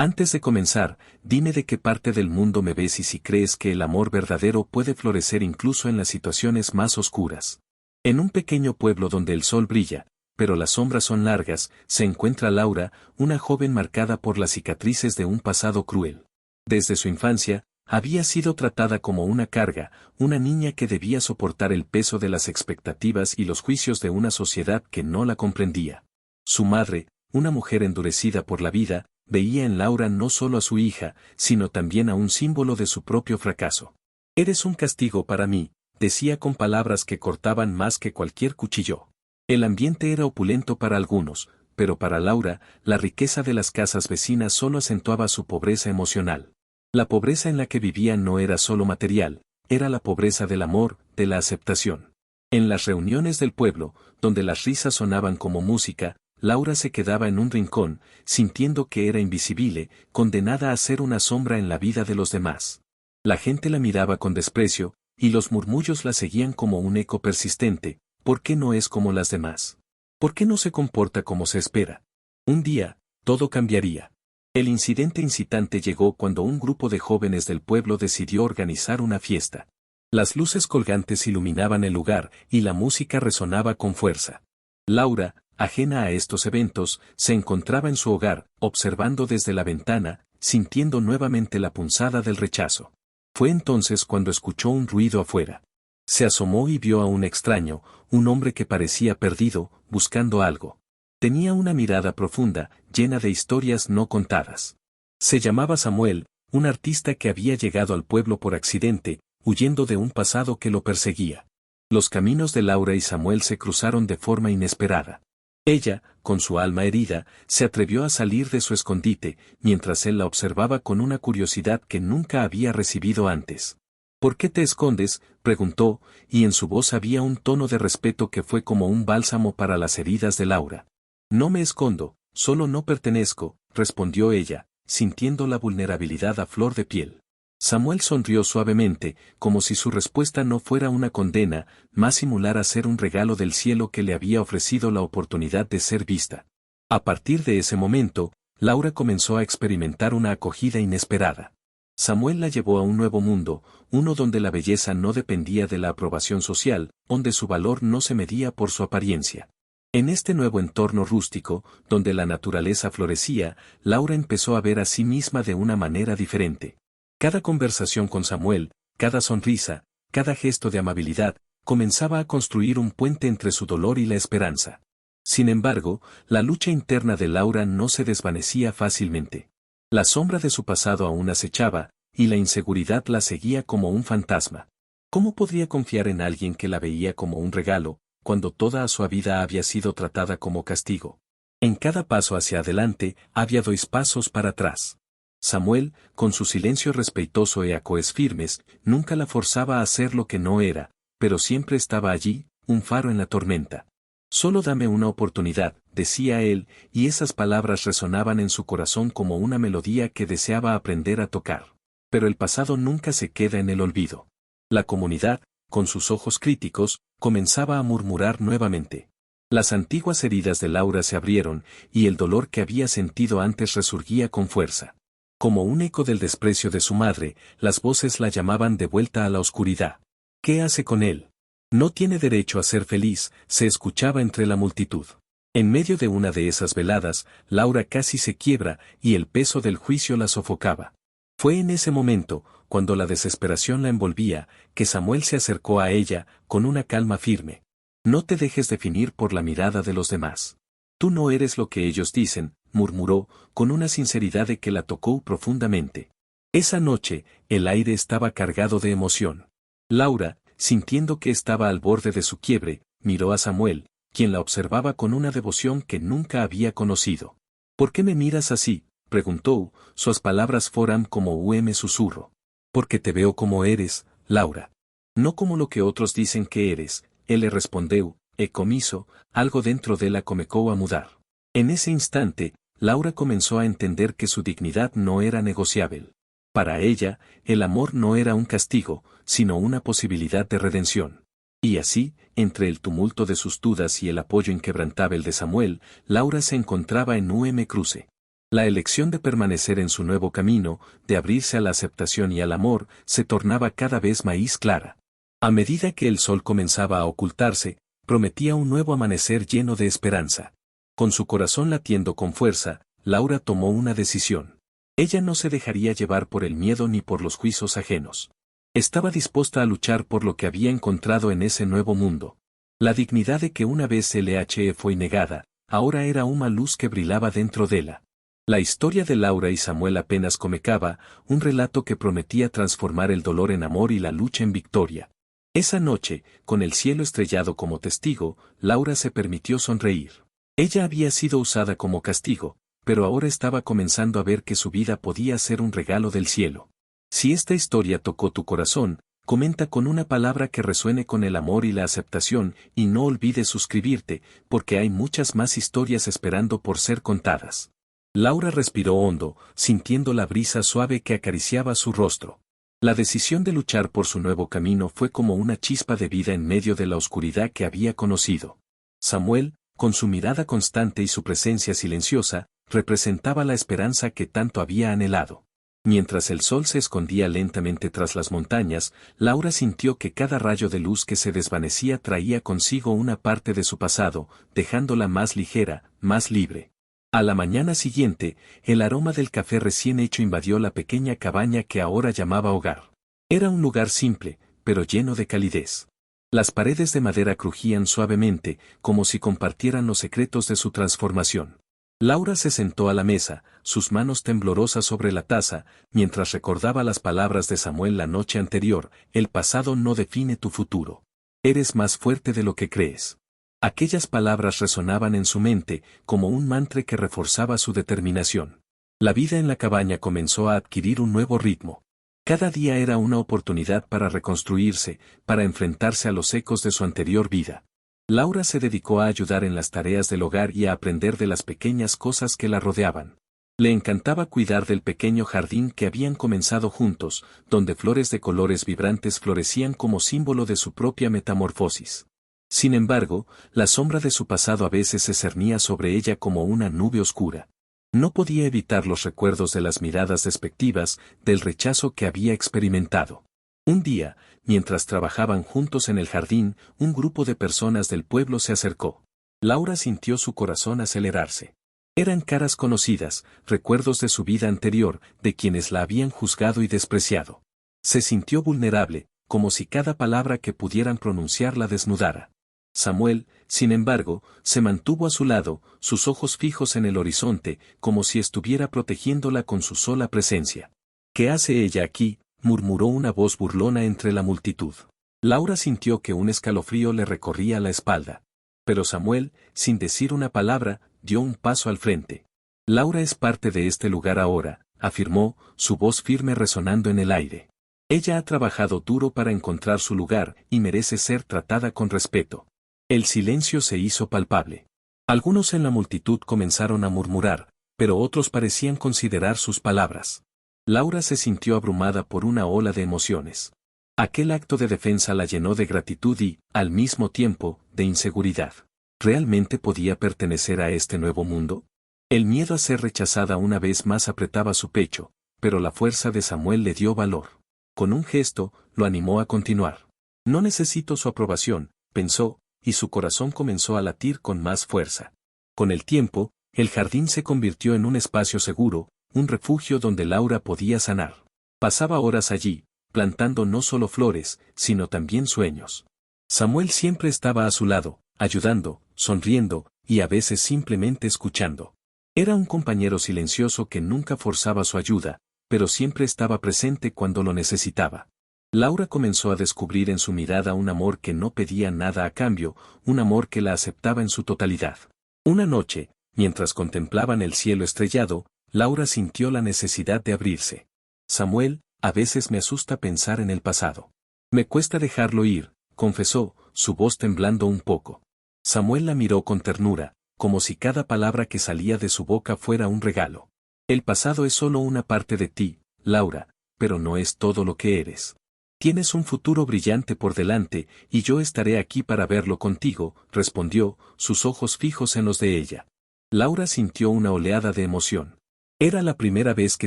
Antes de comenzar, dime de qué parte del mundo me ves y si crees que el amor verdadero puede florecer incluso en las situaciones más oscuras. En un pequeño pueblo donde el sol brilla, pero las sombras son largas, se encuentra Laura, una joven marcada por las cicatrices de un pasado cruel. Desde su infancia, había sido tratada como una carga, una niña que debía soportar el peso de las expectativas y los juicios de una sociedad que no la comprendía. Su madre, una mujer endurecida por la vida, veía en Laura no solo a su hija, sino también a un símbolo de su propio fracaso. «Eres un castigo para mí», decía con palabras que cortaban más que cualquier cuchillo. El ambiente era opulento para algunos, pero para Laura, la riqueza de las casas vecinas solo acentuaba su pobreza emocional. La pobreza en la que vivía no era solo material, era la pobreza del amor, de la aceptación. En las reuniones del pueblo, donde las risas sonaban como música, Laura se quedaba en un rincón, sintiendo que era invisible, condenada a ser una sombra en la vida de los demás. La gente la miraba con desprecio, y los murmullos la seguían como un eco persistente. ¿Por qué no es como las demás? ¿Por qué no se comporta como se espera? Un día, todo cambiaría. El incidente incitante llegó cuando un grupo de jóvenes del pueblo decidió organizar una fiesta. Las luces colgantes iluminaban el lugar y la música resonaba con fuerza. Laura, ajena a estos eventos, se encontraba en su hogar, observando desde la ventana, sintiendo nuevamente la punzada del rechazo. Fue entonces cuando escuchó un ruido afuera. Se asomó y vio a un extraño, un hombre que parecía perdido, buscando algo. Tenía una mirada profunda, llena de historias no contadas. Se llamaba Samuel, un artista que había llegado al pueblo por accidente, huyendo de un pasado que lo perseguía. Los caminos de Laura y Samuel se cruzaron de forma inesperada. Ella, con su alma herida, se atrevió a salir de su escondite, mientras él la observaba con una curiosidad que nunca había recibido antes. «¿Por qué te escondes?», preguntó, y en su voz había un tono de respeto que fue como un bálsamo para las heridas de Laura. «No me escondo, solo no pertenezco», respondió ella, sintiendo la vulnerabilidad a flor de piel. Samuel sonrió suavemente, como si su respuesta no fuera una condena, más similar a ser un regalo del cielo que le había ofrecido la oportunidad de ser vista. A partir de ese momento, Laura comenzó a experimentar una acogida inesperada. Samuel la llevó a un nuevo mundo, uno donde la belleza no dependía de la aprobación social, donde su valor no se medía por su apariencia. En este nuevo entorno rústico, donde la naturaleza florecía, Laura empezó a ver a sí misma de una manera diferente. Cada conversación con Samuel, cada sonrisa, cada gesto de amabilidad, comenzaba a construir un puente entre su dolor y la esperanza. Sin embargo, la lucha interna de Laura no se desvanecía fácilmente. La sombra de su pasado aún acechaba, y la inseguridad la seguía como un fantasma. ¿Cómo podría confiar en alguien que la veía como un regalo, cuando toda su vida había sido tratada como castigo? En cada paso hacia adelante, había 2 pasos para atrás. Samuel, con su silencio respetuoso y acoes firmes, nunca la forzaba a hacer lo que no era, pero siempre estaba allí, un faro en la tormenta. «Solo dame una oportunidad», decía él, y esas palabras resonaban en su corazón como una melodía que deseaba aprender a tocar. Pero el pasado nunca se queda en el olvido. La comunidad, con sus ojos críticos, comenzaba a murmurar nuevamente. Las antiguas heridas de Laura se abrieron, y el dolor que había sentido antes resurgía con fuerza. Como un eco del desprecio de su madre, las voces la llamaban de vuelta a la oscuridad. «¿Qué hace con él? No tiene derecho a ser feliz», se escuchaba entre la multitud. En medio de una de esas veladas, Laura casi se quiebra, y el peso del juicio la sofocaba. Fue en ese momento, cuando la desesperación la envolvía, que Samuel se acercó a ella, con una calma firme. «No te dejes definir por la mirada de los demás. Tú no eres lo que ellos dicen», murmuró, con una sinceridad que la tocó profundamente. Esa noche, el aire estaba cargado de emoción. Laura, sintiendo que estaba al borde de su quiebre, miró a Samuel, quien la observaba con una devoción que nunca había conocido. «¿Por qué me miras así?», preguntó, sus palabras fueron como un susurro. «Porque te veo como eres, Laura. No como lo que otros dicen que eres», él le respondió, comiso, algo dentro de la comenzó a mudar. En ese instante, Laura comenzó a entender que su dignidad no era negociable. Para ella, el amor no era un castigo, sino una posibilidad de redención. Y así, entre el tumulto de sus dudas y el apoyo inquebrantable de Samuel, Laura se encontraba en un cruce. La elección de permanecer en su nuevo camino, de abrirse a la aceptación y al amor, se tornaba cada vez más clara. A medida que el sol comenzaba a ocultarse, prometía un nuevo amanecer lleno de esperanza. Con su corazón latiendo con fuerza, Laura tomó una decisión. Ella no se dejaría llevar por el miedo ni por los juicios ajenos. Estaba dispuesta a luchar por lo que había encontrado en ese nuevo mundo. La dignidad de que una vez LHE fue negada, ahora era una luz que brillaba dentro de ella. La historia de Laura y Samuel apenas comenzaba, un relato que prometía transformar el dolor en amor y la lucha en victoria. Esa noche, con el cielo estrellado como testigo, Laura se permitió sonreír. Ella había sido usada como castigo, pero ahora estaba comenzando a ver que su vida podía ser un regalo del cielo. Si esta historia tocó tu corazón, comenta con una palabra que resuene con el amor y la aceptación, y no olvides suscribirte, porque hay muchas más historias esperando por ser contadas. Laura respiró hondo, sintiendo la brisa suave que acariciaba su rostro. La decisión de luchar por su nuevo camino fue como una chispa de vida en medio de la oscuridad que había conocido. Samuel, con su mirada constante y su presencia silenciosa, representaba la esperanza que tanto había anhelado. Mientras el sol se escondía lentamente tras las montañas, Laura sintió que cada rayo de luz que se desvanecía traía consigo una parte de su pasado, dejándola más ligera, más libre. A la mañana siguiente, el aroma del café recién hecho invadió la pequeña cabaña que ahora llamaba hogar. Era un lugar simple, pero lleno de calidez. Las paredes de madera crujían suavemente, como si compartieran los secretos de su transformación. Laura se sentó a la mesa, sus manos temblorosas sobre la taza, mientras recordaba las palabras de Samuel la noche anterior: el pasado no define tu futuro. Eres más fuerte de lo que crees. Aquellas palabras resonaban en su mente, como un mantra que reforzaba su determinación. La vida en la cabaña comenzó a adquirir un nuevo ritmo. Cada día era una oportunidad para reconstruirse, para enfrentarse a los ecos de su anterior vida. Laura se dedicó a ayudar en las tareas del hogar y a aprender de las pequeñas cosas que la rodeaban. Le encantaba cuidar del pequeño jardín que habían comenzado juntos, donde flores de colores vibrantes florecían como símbolo de su propia metamorfosis. Sin embargo, la sombra de su pasado a veces se cernía sobre ella como una nube oscura. No podía evitar los recuerdos de las miradas despectivas, del rechazo que había experimentado. Un día, mientras trabajaban juntos en el jardín, un grupo de personas del pueblo se acercó. Laura sintió su corazón acelerarse. Eran caras conocidas, recuerdos de su vida anterior, de quienes la habían juzgado y despreciado. Se sintió vulnerable, como si cada palabra que pudieran pronunciar la desnudara. Samuel, sin embargo, se mantuvo a su lado, sus ojos fijos en el horizonte, como si estuviera protegiéndola con su sola presencia. ¿Qué hace ella aquí?, murmuró una voz burlona entre la multitud. Laura sintió que un escalofrío le recorría la espalda. Pero Samuel, sin decir una palabra, dio un paso al frente. Laura es parte de este lugar ahora, afirmó, su voz firme resonando en el aire. Ella ha trabajado duro para encontrar su lugar y merece ser tratada con respeto. El silencio se hizo palpable. Algunos en la multitud comenzaron a murmurar, pero otros parecían considerar sus palabras. Laura se sintió abrumada por una ola de emociones. Aquel acto de defensa la llenó de gratitud y, al mismo tiempo, de inseguridad. ¿Realmente podía pertenecer a este nuevo mundo? El miedo a ser rechazada una vez más apretaba su pecho, pero la fuerza de Samuel le dio valor. Con un gesto, lo animó a continuar. No necesito su aprobación, pensó, y su corazón comenzó a latir con más fuerza. Con el tiempo, el jardín se convirtió en un espacio seguro, un refugio donde Laura podía sanar. Pasaba horas allí, plantando no solo flores, sino también sueños. Samuel siempre estaba a su lado, ayudando, sonriendo, y a veces simplemente escuchando. Era un compañero silencioso que nunca forzaba su ayuda, pero siempre estaba presente cuando lo necesitaba. Laura comenzó a descubrir en su mirada un amor que no pedía nada a cambio, un amor que la aceptaba en su totalidad. Una noche, mientras contemplaban el cielo estrellado, Laura sintió la necesidad de abrirse. Samuel, a veces me asusta pensar en el pasado. Me cuesta dejarlo ir, confesó, su voz temblando un poco. Samuel la miró con ternura, como si cada palabra que salía de su boca fuera un regalo. El pasado es solo una parte de ti, Laura, pero no es todo lo que eres. Tienes un futuro brillante por delante, y yo estaré aquí para verlo contigo, respondió, sus ojos fijos en los de ella. Laura sintió una oleada de emoción. Era la primera vez que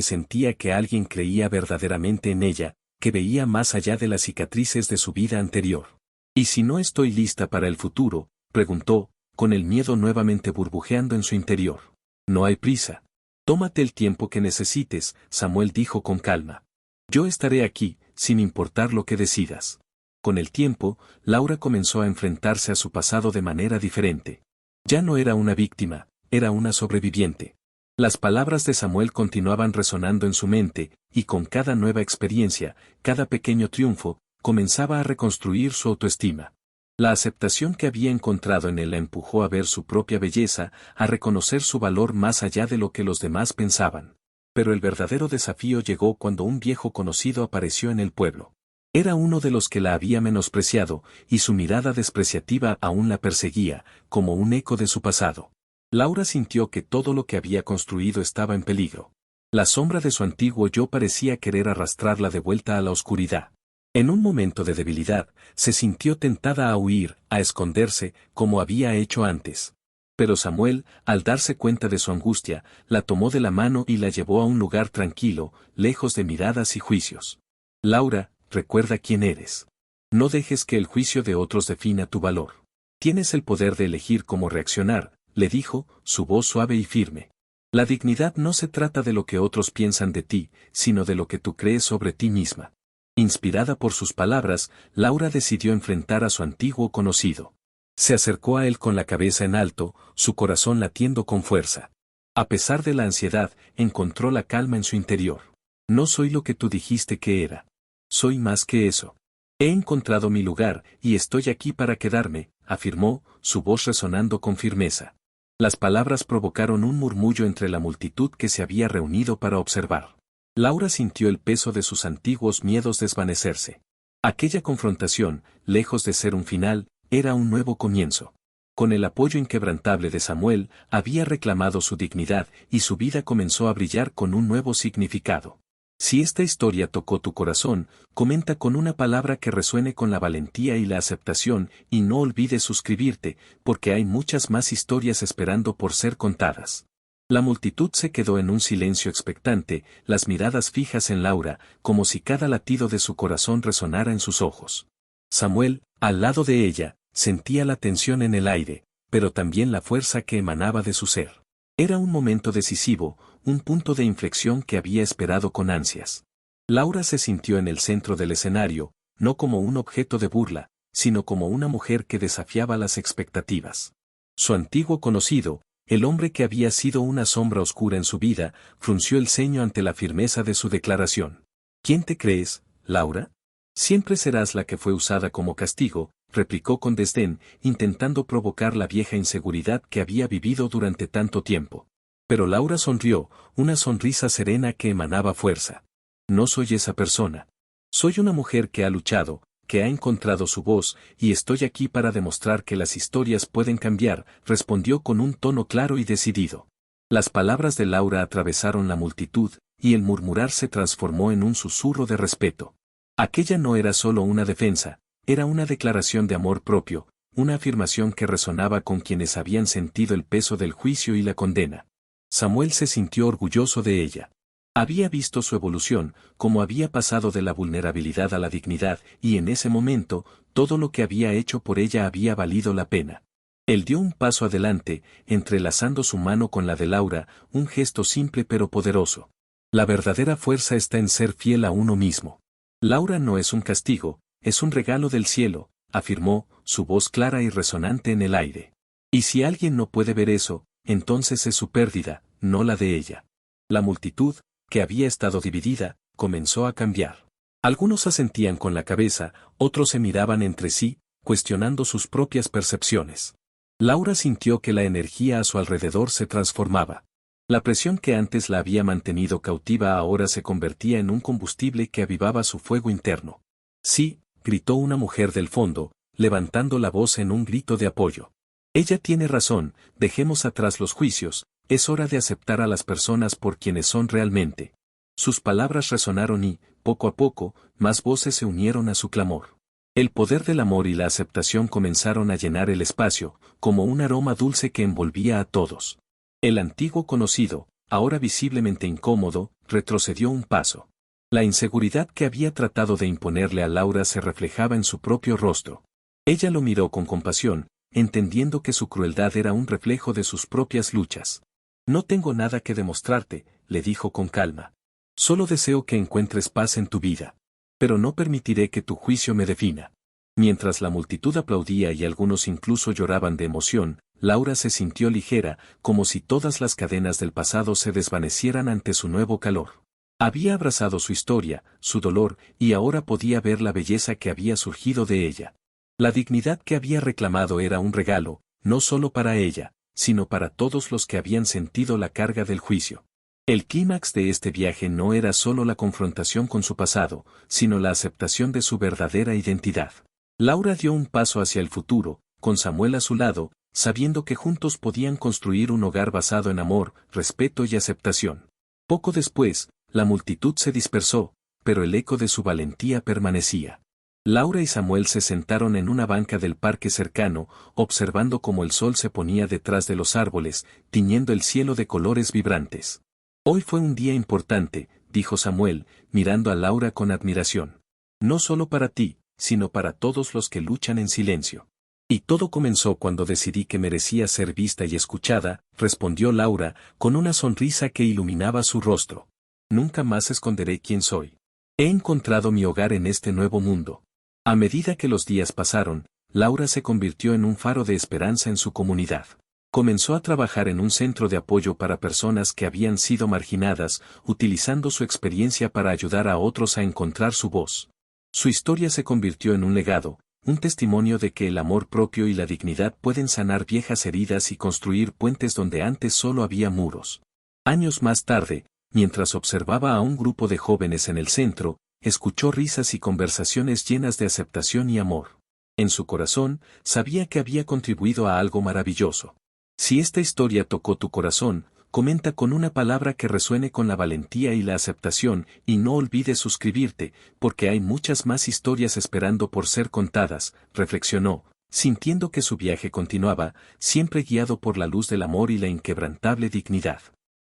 sentía que alguien creía verdaderamente en ella, que veía más allá de las cicatrices de su vida anterior. ¿Y si no estoy lista para el futuro?, preguntó, con el miedo nuevamente burbujeando en su interior. No hay prisa. Tómate el tiempo que necesites, Samuel dijo con calma. Yo estaré aquí, sin importar lo que decidas. Con el tiempo, Laura comenzó a enfrentarse a su pasado de manera diferente. Ya no era una víctima, era una sobreviviente. Las palabras de Samuel continuaban resonando en su mente, y con cada nueva experiencia, cada pequeño triunfo, comenzaba a reconstruir su autoestima. La aceptación que había encontrado en él la empujó a ver su propia belleza, a reconocer su valor más allá de lo que los demás pensaban. Pero el verdadero desafío llegó cuando un viejo conocido apareció en el pueblo. Era uno de los que la había menospreciado, y su mirada despreciativa aún la perseguía, como un eco de su pasado. Laura sintió que todo lo que había construido estaba en peligro. La sombra de su antiguo yo parecía querer arrastrarla de vuelta a la oscuridad. En un momento de debilidad, se sintió tentada a huir, a esconderse, como había hecho antes. Pero Samuel, al darse cuenta de su angustia, la tomó de la mano y la llevó a un lugar tranquilo, lejos de miradas y juicios. Laura, recuerda quién eres. No dejes que el juicio de otros defina tu valor. Tienes el poder de elegir cómo reaccionar, le dijo, su voz suave y firme. La dignidad no se trata de lo que otros piensan de ti, sino de lo que tú crees sobre ti misma. Inspirada por sus palabras, Laura decidió enfrentar a su antiguo conocido. Se acercó a él con la cabeza en alto, su corazón latiendo con fuerza. A pesar de la ansiedad, encontró la calma en su interior. No soy lo que tú dijiste que era. Soy más que eso. He encontrado mi lugar, y estoy aquí para quedarme, afirmó, su voz resonando con firmeza. Las palabras provocaron un murmullo entre la multitud que se había reunido para observar. Laura sintió el peso de sus antiguos miedos desvanecerse. Aquella confrontación, lejos de ser un final, era un nuevo comienzo. Con el apoyo inquebrantable de Samuel, había reclamado su dignidad y su vida comenzó a brillar con un nuevo significado. Si esta historia tocó tu corazón, comenta con una palabra que resuene con la valentía y la aceptación, y no olvides suscribirte, porque hay muchas más historias esperando por ser contadas. La multitud se quedó en un silencio expectante, las miradas fijas en Laura, como si cada latido de su corazón resonara en sus ojos. Samuel, al lado de ella, sentía la tensión en el aire, pero también la fuerza que emanaba de su ser. Era un momento decisivo, un punto de inflexión que había esperado con ansias. Laura se sintió en el centro del escenario, no como un objeto de burla, sino como una mujer que desafiaba las expectativas. Su antiguo conocido, el hombre que había sido una sombra oscura en su vida, frunció el ceño ante la firmeza de su declaración. ¿Quién te crees, Laura? Siempre serás la que fue usada como castigo, replicó con desdén, intentando provocar la vieja inseguridad que había vivido durante tanto tiempo. Pero Laura sonrió, una sonrisa serena que emanaba fuerza. No soy esa persona. Soy una mujer que ha luchado, que ha encontrado su voz, y estoy aquí para demostrar que las historias pueden cambiar, respondió con un tono claro y decidido. Las palabras de Laura atravesaron la multitud, y el murmurar se transformó en un susurro de respeto. Aquella no era solo una defensa, era una declaración de amor propio, una afirmación que resonaba con quienes habían sentido el peso del juicio y la condena. Samuel se sintió orgulloso de ella. Había visto su evolución, cómo había pasado de la vulnerabilidad a la dignidad, y en ese momento, todo lo que había hecho por ella había valido la pena. Él dio un paso adelante, entrelazando su mano con la de Laura, un gesto simple pero poderoso. La verdadera fuerza está en ser fiel a uno mismo. Laura no es un castigo, es un regalo del cielo, afirmó, su voz clara y resonante en el aire. Y si alguien no puede ver eso, entonces es su pérdida, no la de ella. La multitud, que había estado dividida, comenzó a cambiar. Algunos asentían con la cabeza, otros se miraban entre sí, cuestionando sus propias percepciones. Laura sintió que la energía a su alrededor se transformaba. La presión que antes la había mantenido cautiva ahora se convertía en un combustible que avivaba su fuego interno. Sí, gritó una mujer del fondo, levantando la voz en un grito de apoyo. Ella tiene razón, dejemos atrás los juicios, es hora de aceptar a las personas por quienes son realmente. Sus palabras resonaron y, poco a poco, más voces se unieron a su clamor. El poder del amor y la aceptación comenzaron a llenar el espacio, como un aroma dulce que envolvía a todos. El antiguo conocido, ahora visiblemente incómodo, retrocedió un paso. La inseguridad que había tratado de imponerle a Laura se reflejaba en su propio rostro. Ella lo miró con compasión, entendiendo que su crueldad era un reflejo de sus propias luchas. No tengo nada que demostrarte, le dijo con calma. Solo deseo que encuentres paz en tu vida. Pero no permitiré que tu juicio me defina. Mientras la multitud aplaudía y algunos incluso lloraban de emoción, Laura se sintió ligera, como si todas las cadenas del pasado se desvanecieran ante su nuevo calor. Había abrazado su historia, su dolor, y ahora podía ver la belleza que había surgido de ella. La dignidad que había reclamado era un regalo, no solo para ella, sino para todos los que habían sentido la carga del juicio. El clímax de este viaje no era solo la confrontación con su pasado, sino la aceptación de su verdadera identidad. Laura dio un paso hacia el futuro, con Samuel a su lado, sabiendo que juntos podían construir un hogar basado en amor, respeto y aceptación. Poco después, la multitud se dispersó, pero el eco de su valentía permanecía. Laura y Samuel se sentaron en una banca del parque cercano, observando cómo el sol se ponía detrás de los árboles, tiñendo el cielo de colores vibrantes. Hoy fue un día importante, dijo Samuel, mirando a Laura con admiración. No solo para ti, sino para todos los que luchan en silencio. Y todo comenzó cuando decidí que merecía ser vista y escuchada, respondió Laura, con una sonrisa que iluminaba su rostro. Nunca más esconderé quién soy. He encontrado mi hogar en este nuevo mundo. A medida que los días pasaron, Laura se convirtió en un faro de esperanza en su comunidad. Comenzó a trabajar en un centro de apoyo para personas que habían sido marginadas, utilizando su experiencia para ayudar a otros a encontrar su voz. Su historia se convirtió en un legado, un testimonio de que el amor propio y la dignidad pueden sanar viejas heridas y construir puentes donde antes solo había muros. Años más tarde, mientras observaba a un grupo de jóvenes en el centro, escuchó risas y conversaciones llenas de aceptación y amor. En su corazón, sabía que había contribuido a algo maravilloso. Si esta historia tocó tu corazón, comenta con una palabra que resuene con la valentía y la aceptación, y no olvides suscribirte, porque hay muchas más historias esperando por ser contadas, reflexionó, sintiendo que su viaje continuaba, siempre guiado por la luz del amor y la inquebrantable dignidad.